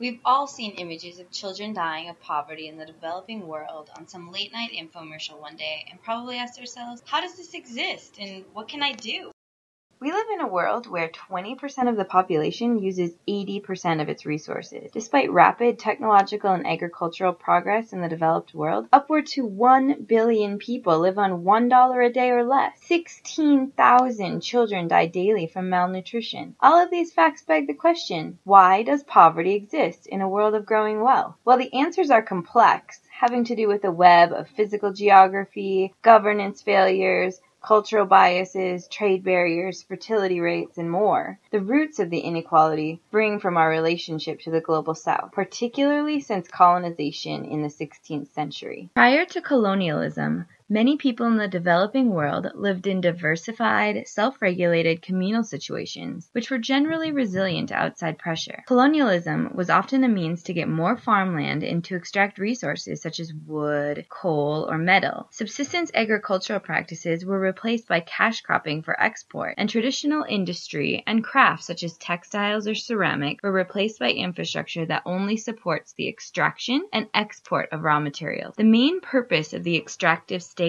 We've all seen images of children dying of poverty in the developing world on some late-night infomercial one day and probably asked ourselves, how does this exist and what can I do? We live in a world where 20% of the population uses 80% of its resources. Despite rapid technological and agricultural progress in the developed world, upward to 1 billion people live on $1 a day or less. 16,000 children die daily from malnutrition. All of these facts beg the question, why does poverty exist in a world of growing wealth? Well, the answers are complex, having to do with a web of physical geography, governance failures, cultural biases, trade barriers, fertility rates, and more. The roots of the inequality spring from our relationship to the global south, particularly since colonization in the 16th century. Prior to colonialism, many people in the developing world lived in diversified, self-regulated communal situations, which were generally resilient to outside pressure. Colonialism was often a means to get more farmland and to extract resources such as wood, coal, or metal. Subsistence agricultural practices were replaced by cash cropping for export, and traditional industry and crafts such as textiles or ceramic were replaced by infrastructure that only supports the extraction and export of raw materials. The main purpose of the extractive state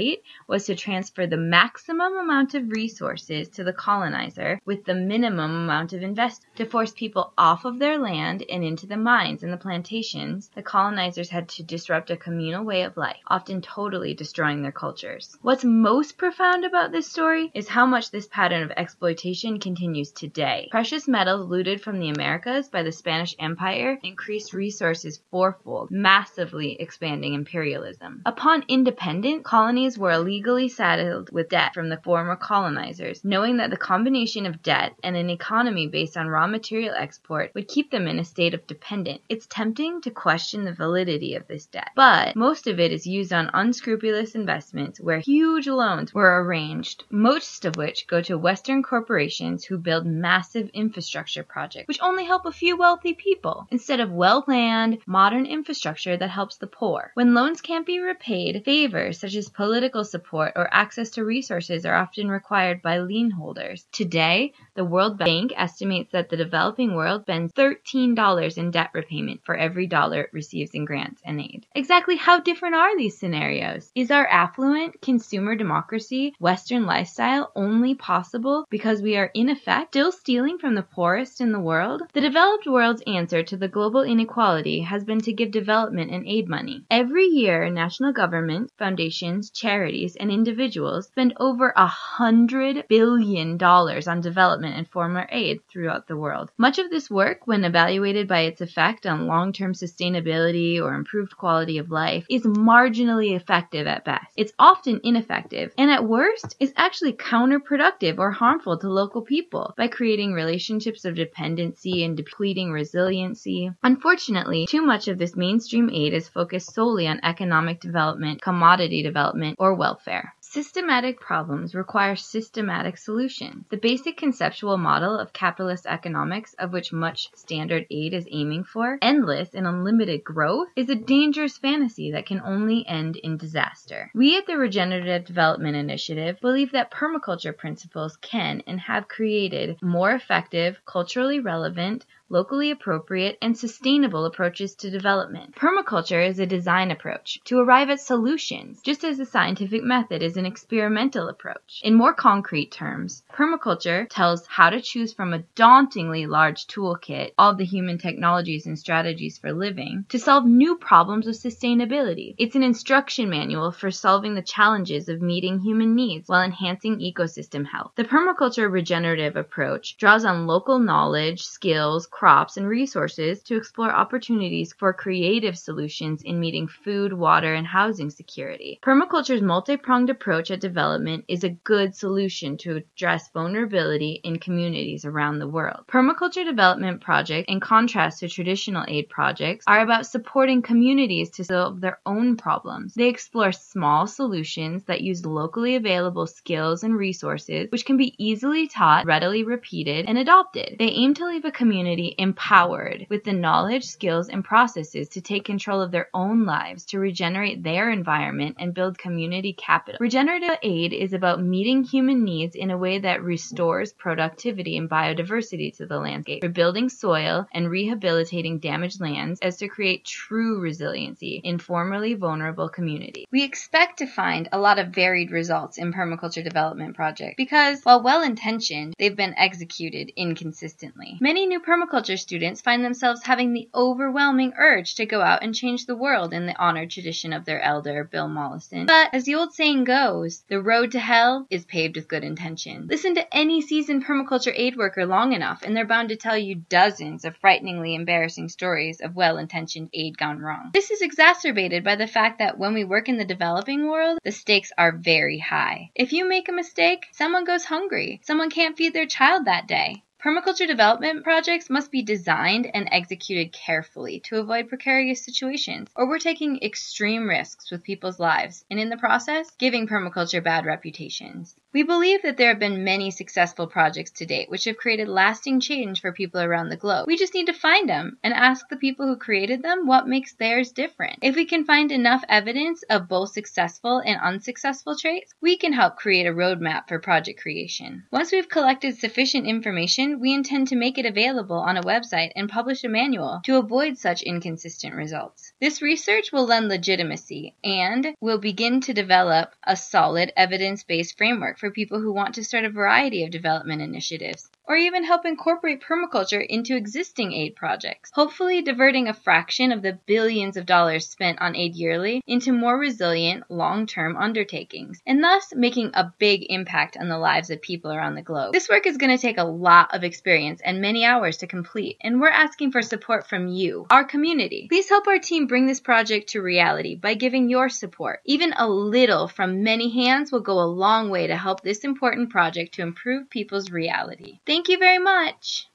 was to transfer the maximum amount of resources to the colonizer with the minimum amount of investment. To force people off of their land and into the mines and the plantations, the colonizers had to disrupt a communal way of life, often totally destroying their cultures. What's most profound about this story is how much this pattern of exploitation continues today. Precious metals looted from the Americas by the Spanish Empire increased resources fourfold, massively expanding imperialism. Upon independence, colonies were illegally saddled with debt from the former colonizers, knowing that the combination of debt and an economy based on raw material export would keep them in a state of dependence. It's tempting to question the validity of this debt, but most of it is used on unscrupulous investments where huge loans were arranged, most of which go to Western corporations who build massive infrastructure projects, which only help a few wealthy people, instead of well-planned, modern infrastructure that helps the poor. When loans can't be repaid, favors such as political support or access to resources are often required by lien holders. Today, the World Bank estimates that the developing world spends $13 in debt repayment for every dollar it receives in grants and aid. Exactly how different are these scenarios? Is our affluent consumer democracy Western lifestyle only possible because we are in effect still stealing from the poorest in the world? The developed world's answer to the global inequality has been to give development and aid money. Every year, national governments, foundations, charities, and individuals spend over $100 billion on development and foreign aid throughout the world. Much of this work, when evaluated by its effect on long-term sustainability or improved quality of life, is marginally effective at best. It's often ineffective, and at worst, is actually counterproductive or harmful to local people by creating relationships of dependency and depleting resiliency. Unfortunately, too much of this mainstream aid is focused solely on economic development, commodity development, or welfare. Systematic problems require systematic solutions. The basic conceptual model of capitalist economics, of which much standard aid is aiming for, endless and unlimited growth, is a dangerous fantasy that can only end in disaster. We at the Regenerative Development Initiative believe that permaculture principles can and have created more effective, culturally relevant, locally appropriate, and sustainable approaches to development. Permaculture is a design approach to arrive at solutions, just as the scientific method is an experimental approach. In more concrete terms, permaculture tells how to choose from a dauntingly large toolkit, all the human technologies and strategies for living, to solve new problems of sustainability. It's an instruction manual for solving the challenges of meeting human needs while enhancing ecosystem health. The permaculture regenerative approach draws on local knowledge, skills, crops, and resources to explore opportunities for creative solutions in meeting food, water, and housing security. Permaculture's multi-pronged approach at development is a good solution to address vulnerability in communities around the world. Permaculture development projects, in contrast to traditional aid projects, are about supporting communities to solve their own problems. They explore small solutions that use locally available skills and resources, which can be easily taught, readily repeated, and adopted. They aim to leave a community be empowered with the knowledge, skills, and processes to take control of their own lives, to regenerate their environment, and build community capital. Regenerative aid is about meeting human needs in a way that restores productivity and biodiversity to the landscape, rebuilding soil and rehabilitating damaged lands as to create true resiliency in formerly vulnerable communities. We expect to find a lot of varied results in permaculture development projects because, while well-intentioned, they've been executed inconsistently. Many new permaculture students find themselves having the overwhelming urge to go out and change the world in the honored tradition of their elder, Bill Mollison. But, as the old saying goes, the road to hell is paved with good intention. Listen to any seasoned permaculture aid worker long enough, and they're bound to tell you dozens of frighteningly embarrassing stories of well-intentioned aid gone wrong. This is exacerbated by the fact that when we work in the developing world, the stakes are very high. If you make a mistake, someone goes hungry. Someone can't feed their child that day. Permaculture development projects must be designed and executed carefully to avoid precarious situations, or we're taking extreme risks with people's lives, and in the process, giving permaculture bad reputations. We believe that there have been many successful projects to date which have created lasting change for people around the globe. We just need to find them and ask the people who created them what makes theirs different. If we can find enough evidence of both successful and unsuccessful traits, we can help create a roadmap for project creation. Once we've collected sufficient information, we intend to make it available on a website and publish a manual to avoid such inconsistent results. This research will lend legitimacy and will begin to develop a solid evidence-based framework for people who want to start a variety of development initiatives, or even help incorporate permaculture into existing aid projects, hopefully diverting a fraction of the billions of dollars spent on aid yearly into more resilient, long-term undertakings, and thus making a big impact on the lives of people around the globe. This work is going to take a lot of experience and many hours to complete, and we're asking for support from you, our community. Please help our team bring this project to reality by giving your support. Even a little from many hands will go a long way to help this important project to improve people's reality. Thank you very much.